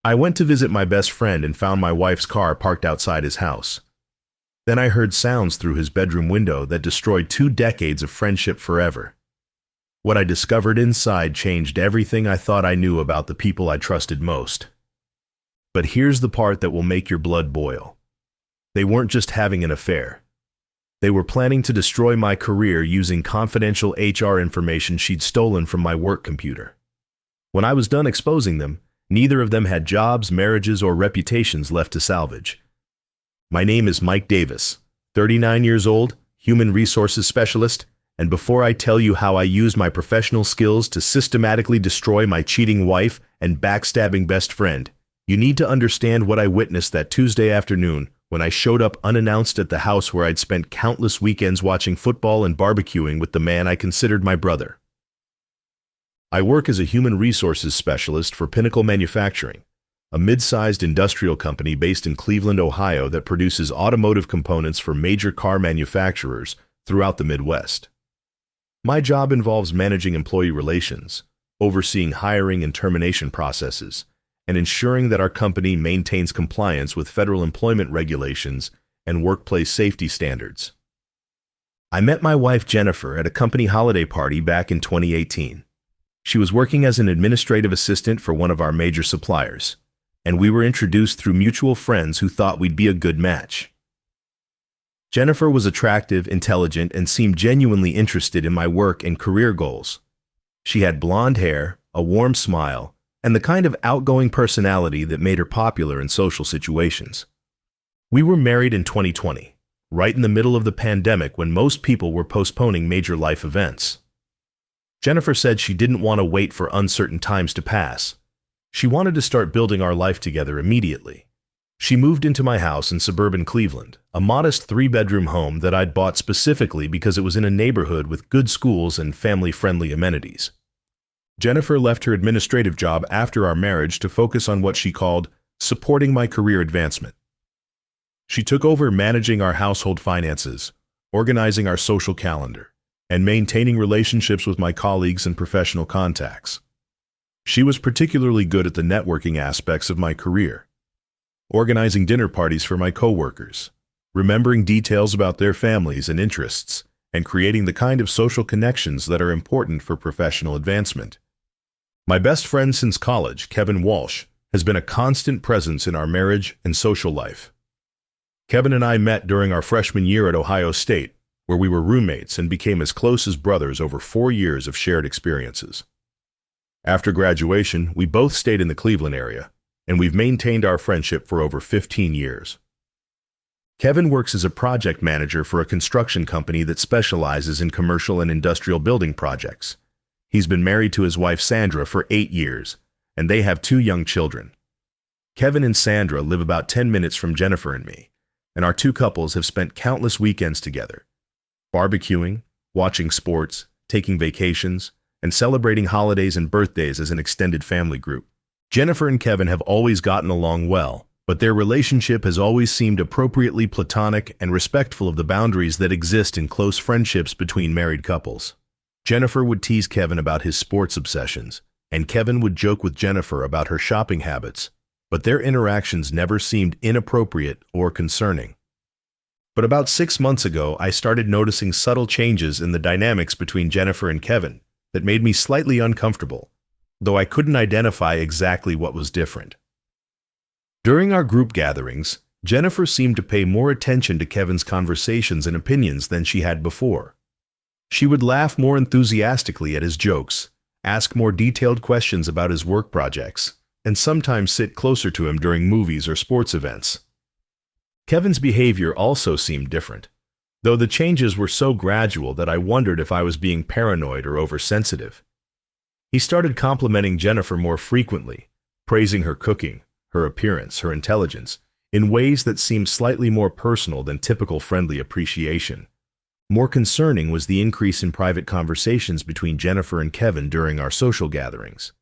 I went to visit my best friend and found my wife's car parked outside his house. Then I heard sounds through his bedroom window that destroyed 2 decades of friendship forever. What I discovered inside changed everything I thought I knew about the people I trusted most. But here's the part that will make your blood boil. They weren't just having an affair. They were planning to destroy my career using confidential HR information she'd stolen from my work computer. When I was done exposing them, neither of them had jobs, marriages, or reputations left to salvage. My name is Mike Davis, 39 years old, human resources specialist, and before I tell you how I used my professional skills to systematically destroy my cheating wife and backstabbing best friend, you need to understand what I witnessed that Tuesday afternoon when I showed up unannounced at the house where I'd spent countless weekends watching football and barbecuing with the man I considered my brother. I work as a human resources specialist for Pinnacle Manufacturing, a mid-sized industrial company based in Cleveland, Ohio that produces automotive components for major car manufacturers throughout the Midwest. My job involves managing employee relations, overseeing hiring and termination processes, and ensuring that our company maintains compliance with federal employment regulations and workplace safety standards. I met my wife Jennifer at a company holiday party back in 2018. She was working as an administrative assistant for one of our major suppliers, and we were introduced through mutual friends who thought we'd be a good match. Jennifer was attractive, intelligent, and seemed genuinely interested in my work and career goals. She had blonde hair, a warm smile, and the kind of outgoing personality that made her popular in social situations. We were married in 2020, right in the middle of the pandemic when most people were postponing major life events. Jennifer said she didn't want to wait for uncertain times to pass. She wanted to start building our life together immediately. She moved into my house in suburban Cleveland, a modest 3-bedroom home that I'd bought specifically because it was in a neighborhood with good schools and family-friendly amenities. Jennifer left her administrative job after our marriage to focus on what she called supporting my career advancement. She took over managing our household finances, organizing our social calendar, and maintaining relationships with my colleagues and professional contacts. She was particularly good at the networking aspects of my career, organizing dinner parties for my coworkers, remembering details about their families and interests, and creating the kind of social connections that are important for professional advancement. My best friend since college, Kevin Walsh, has been a constant presence in our marriage and social life. Kevin and I met during our freshman year at Ohio State, where we were roommates and became as close as brothers over 4 years of shared experiences. After graduation, we both stayed in the Cleveland area, and we've maintained our friendship for over 15 years. Kevin works as a project manager for a construction company that specializes in commercial and industrial building projects. He's been married to his wife Sandra for 8 years, and they have 2 young children. Kevin and Sandra live about 10 minutes from Jennifer and me, and our 2 couples have spent countless weekends together, barbecuing, watching sports, taking vacations, and celebrating holidays and birthdays as an extended family group. Jennifer and Kevin have always gotten along well, but their relationship has always seemed appropriately platonic and respectful of the boundaries that exist in close friendships between married couples. Jennifer would tease Kevin about his sports obsessions, and Kevin would joke with Jennifer about her shopping habits, but their interactions never seemed inappropriate or concerning. But about 6 months ago, I started noticing subtle changes in the dynamics between Jennifer and Kevin that made me slightly uncomfortable, though I couldn't identify exactly what was different. During our group gatherings, Jennifer seemed to pay more attention to Kevin's conversations and opinions than she had before. She would laugh more enthusiastically at his jokes, ask more detailed questions about his work projects, and sometimes sit closer to him during movies or sports events. Kevin's behavior also seemed different, though the changes were so gradual that I wondered if I was being paranoid or oversensitive. He started complimenting Jennifer more frequently, praising her cooking, her appearance, her intelligence, in ways that seemed slightly more personal than typical friendly appreciation. More concerning was the increase in private conversations between Jennifer and Kevin during our social gatherings.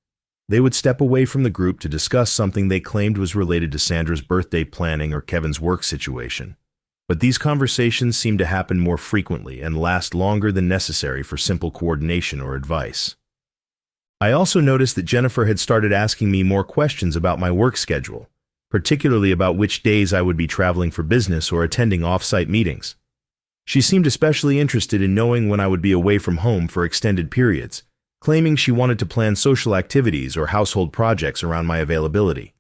They would step away from the group to discuss something they claimed was related to Sandra's birthday planning or Kevin's work situation. But these conversations seemed to happen more frequently and last longer than necessary for simple coordination or advice. I also noticed that Jennifer had started asking me more questions about my work schedule, particularly about which days I would be traveling for business or attending off-site meetings. She seemed especially interested in knowing when I would be away from home for extended periods, claiming she wanted to plan social activities or household projects around my availability.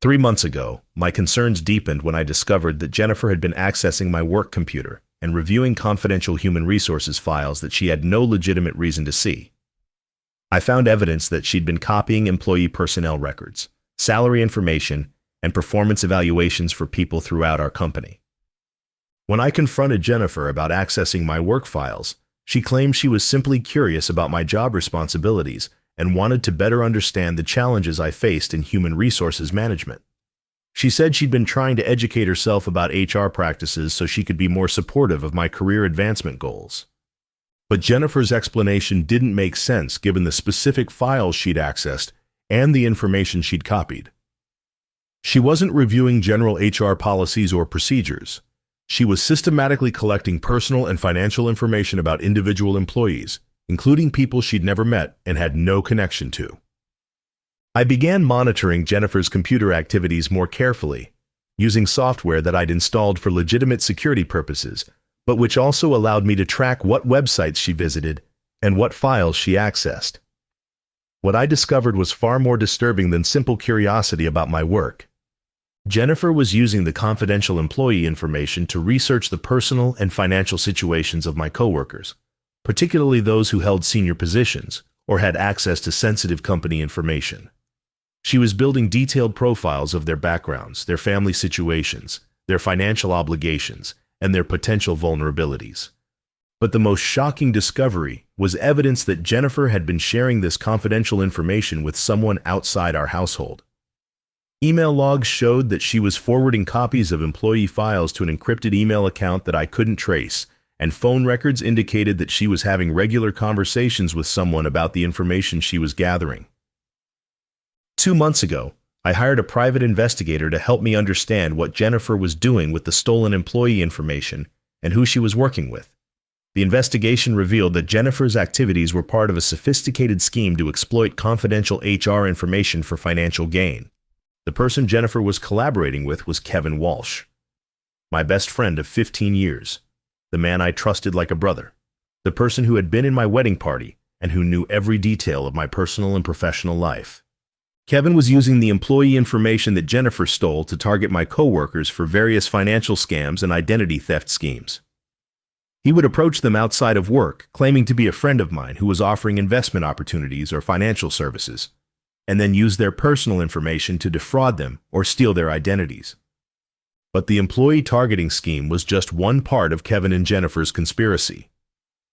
3 months ago, my concerns deepened when I discovered that Jennifer had been accessing my work computer and reviewing confidential human resources files that she had no legitimate reason to see. I found evidence that she'd been copying employee personnel records, salary information, and performance evaluations for people throughout our company. When I confronted Jennifer about accessing my work files, she claimed she was simply curious about my job responsibilities and wanted to better understand the challenges I faced in human resources management. She said she'd been trying to educate herself about HR practices so she could be more supportive of my career advancement goals. But Jennifer's explanation didn't make sense given the specific files she'd accessed and the information she'd copied. She wasn't reviewing general HR policies or procedures. She was systematically collecting personal and financial information about individual employees, including people she'd never met and had no connection to. I began monitoring Jennifer's computer activities more carefully, using software that I'd installed for legitimate security purposes, but which also allowed me to track what websites she visited and what files she accessed. What I discovered was far more disturbing than simple curiosity about my work. Jennifer was using the confidential employee information to research the personal and financial situations of my coworkers, particularly those who held senior positions or had access to sensitive company information. She was building detailed profiles of their backgrounds, their family situations, their financial obligations, and their potential vulnerabilities. But the most shocking discovery was evidence that Jennifer had been sharing this confidential information with someone outside our household. Email logs showed that she was forwarding copies of employee files to an encrypted email account that I couldn't trace, and phone records indicated that she was having regular conversations with someone about the information she was gathering. 2 months ago, I hired a private investigator to help me understand what Jennifer was doing with the stolen employee information and who she was working with. The investigation revealed that Jennifer's activities were part of a sophisticated scheme to exploit confidential HR information for financial gain. The person Jennifer was collaborating with was Kevin Walsh, my best friend of 15 years, the man I trusted like a brother, the person who had been in my wedding party and who knew every detail of my personal and professional life. Kevin was using the employee information that Jennifer stole to target my coworkers for various financial scams and identity theft schemes. He would approach them outside of work, claiming to be a friend of mine who was offering investment opportunities or financial services, and then use their personal information to defraud them or steal their identities. But the employee targeting scheme was just one part of Kevin and Jennifer's conspiracy.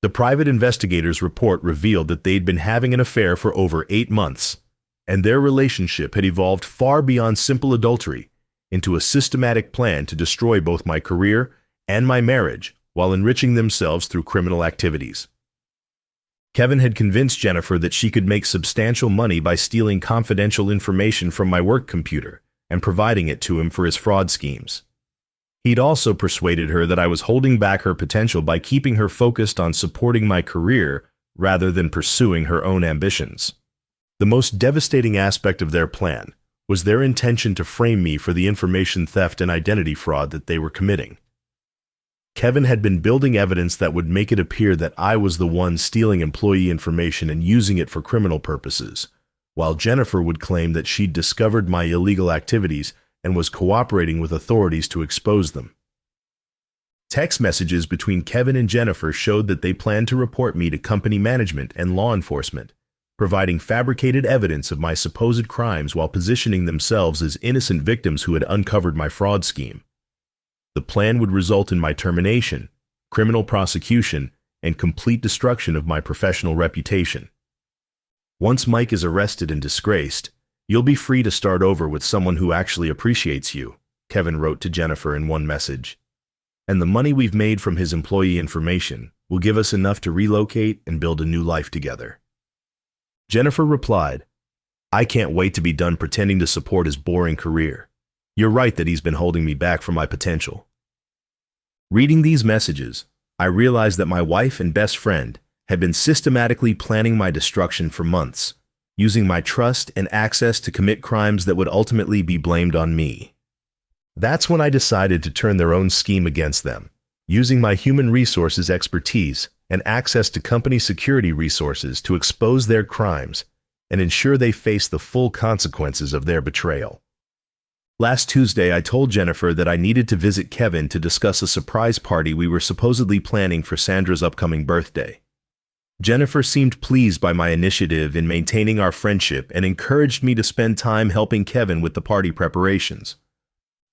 The private investigator's report revealed that they'd been having an affair for over 8 months, and their relationship had evolved far beyond simple adultery into a systematic plan to destroy both my career and my marriage while enriching themselves through criminal activities. Kevin had convinced Jennifer that she could make substantial money by stealing confidential information from my work computer and providing it to him for his fraud schemes. He'd also persuaded her that I was holding back her potential by keeping her focused on supporting my career rather than pursuing her own ambitions. The most devastating aspect of their plan was their intention to frame me for the information theft and identity fraud that they were committing. Kevin had been building evidence that would make it appear that I was the one stealing employee information and using it for criminal purposes, while Jennifer would claim that she'd discovered my illegal activities and was cooperating with authorities to expose them. Text messages between Kevin and Jennifer showed that they planned to report me to company management and law enforcement, providing fabricated evidence of my supposed crimes while positioning themselves as innocent victims who had uncovered my fraud scheme. The plan would result in my termination, criminal prosecution, and complete destruction of my professional reputation. Once Mike is arrested and disgraced, you'll be free to start over with someone who actually appreciates you, Kevin wrote to Jennifer in one message. And the money we've made from his employee information will give us enough to relocate and build a new life together. Jennifer replied, "I can't wait to be done pretending to support his boring career. You're right that he's been holding me back from my potential." Reading these messages, I realized that my wife and best friend had been systematically planning my destruction for months, using my trust and access to commit crimes that would ultimately be blamed on me. That's when I decided to turn their own scheme against them, using my human resources expertise and access to company security resources to expose their crimes and ensure they face the full consequences of their betrayal. Last Tuesday, I told Jennifer that I needed to visit Kevin to discuss a surprise party we were supposedly planning for Sandra's upcoming birthday. Jennifer seemed pleased by my initiative in maintaining our friendship and encouraged me to spend time helping Kevin with the party preparations.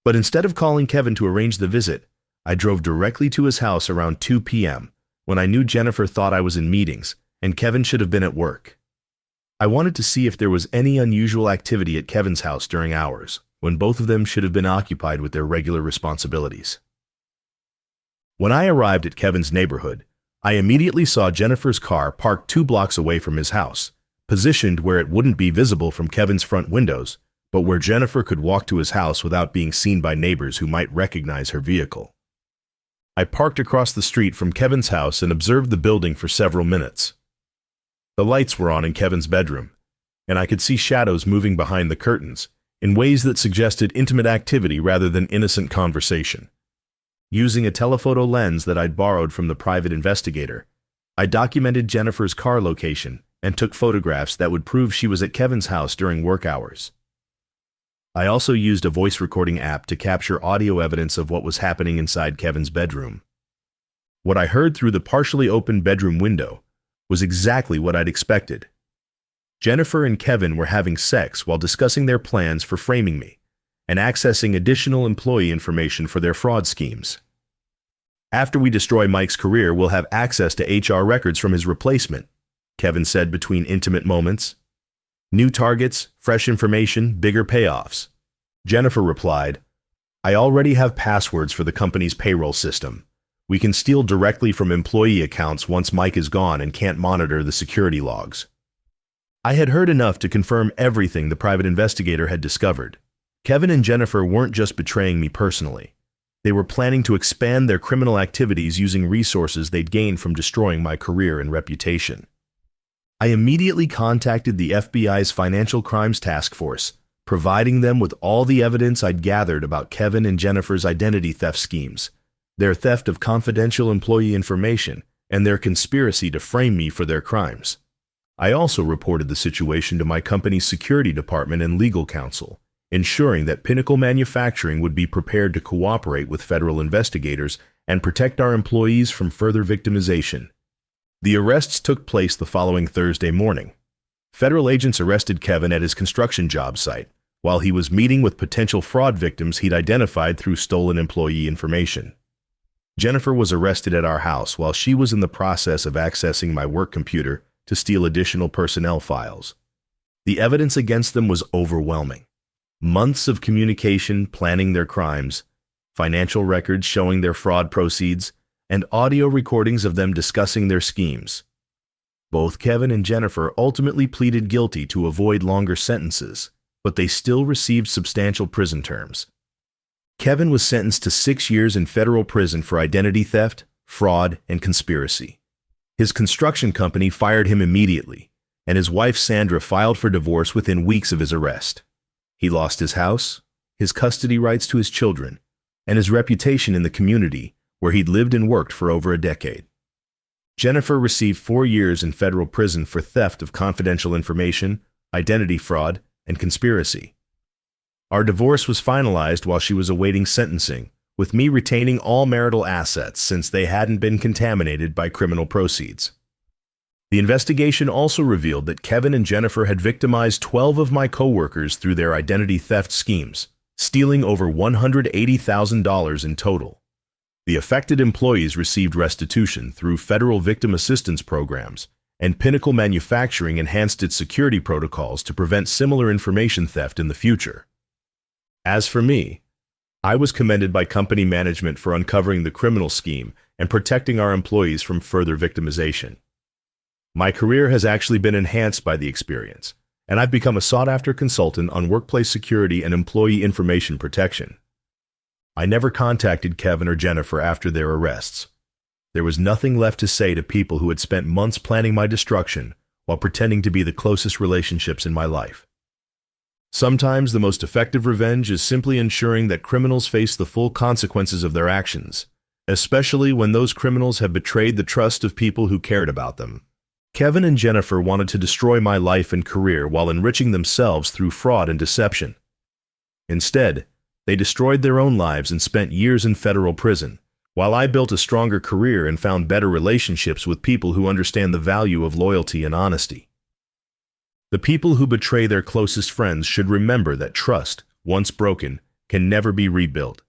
But instead of calling Kevin to arrange the visit, I drove directly to his house around 2 p.m. when I knew Jennifer thought I was in meetings and Kevin should have been at work. I wanted to see if there was any unusual activity at Kevin's house during hours, when both of them should have been occupied with their regular responsibilities. When I arrived at Kevin's neighborhood, I immediately saw Jennifer's car parked 2 blocks away from his house, positioned where it wouldn't be visible from Kevin's front windows, but where Jennifer could walk to his house without being seen by neighbors who might recognize her vehicle. I parked across the street from Kevin's house and observed the building for several minutes. The lights were on in Kevin's bedroom, and I could see shadows moving behind the curtains in ways that suggested intimate activity rather than innocent conversation. Using a telephoto lens that I'd borrowed from the private investigator, I documented Jennifer's car location and took photographs that would prove she was at Kevin's house during work hours. I also used a voice recording app to capture audio evidence of what was happening inside Kevin's bedroom. What I heard through the partially open bedroom window was exactly what I'd expected. Jennifer and Kevin were having sex while discussing their plans for framing me and accessing additional employee information for their fraud schemes. After we destroy Mike's career, we'll have access to HR records from his replacement, Kevin said between intimate moments. New targets, fresh information, bigger payoffs. Jennifer replied, I already have passwords for the company's payroll system. We can steal directly from employee accounts once Mike is gone and can't monitor the security logs. I had heard enough to confirm everything the private investigator had discovered. Kevin and Jennifer weren't just betraying me personally. They were planning to expand their criminal activities using resources they'd gained from destroying my career and reputation. I immediately contacted the FBI's Financial Crimes Task Force, providing them with all the evidence I'd gathered about Kevin and Jennifer's identity theft schemes, their theft of confidential employee information, and their conspiracy to frame me for their crimes. I also reported the situation to my company's security department and legal counsel, ensuring that Pinnacle Manufacturing would be prepared to cooperate with federal investigators and protect our employees from further victimization. The arrests took place the following Thursday morning. Federal agents arrested Kevin at his construction job site while he was meeting with potential fraud victims he'd identified through stolen employee information. Jennifer was arrested at our house while she was in the process of accessing my work computer to steal additional personnel files. The evidence against them was overwhelming. Months of communication planning their crimes, financial records showing their fraud proceeds, and audio recordings of them discussing their schemes. Both Kevin and Jennifer ultimately pleaded guilty to avoid longer sentences, but they still received substantial prison terms. Kevin was sentenced to 6 years in federal prison for identity theft, fraud, and conspiracy. His construction company fired him immediately, and his wife Sandra filed for divorce within weeks of his arrest. He lost his house, his custody rights to his children, and his reputation in the community where he'd lived and worked for over a decade. Jennifer received 4 years in federal prison for theft of confidential information, identity fraud, and conspiracy. Our divorce was finalized while she was awaiting sentencing, with me retaining all marital assets since they hadn't been contaminated by criminal proceeds. The investigation also revealed that Kevin and Jennifer had victimized 12 of my coworkers through their identity theft schemes, stealing over $180,000 in total. The affected employees received restitution through federal victim assistance programs, and Pinnacle Manufacturing enhanced its security protocols to prevent similar information theft in the future. As for me, I was commended by company management for uncovering the criminal scheme and protecting our employees from further victimization. My career has actually been enhanced by the experience, and I've become a sought-after consultant on workplace security and employee information protection. I never contacted Kevin or Jennifer after their arrests. There was nothing left to say to people who had spent months planning my destruction while pretending to be the closest relationships in my life. Sometimes the most effective revenge is simply ensuring that criminals face the full consequences of their actions, especially when those criminals have betrayed the trust of people who cared about them. Kevin and Jennifer wanted to destroy my life and career while enriching themselves through fraud and deception. Instead, they destroyed their own lives and spent years in federal prison, while I built a stronger career and found better relationships with people who understand the value of loyalty and honesty. The people who betray their closest friends should remember that trust, once broken, can never be rebuilt.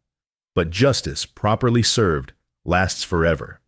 But justice, properly served, lasts forever.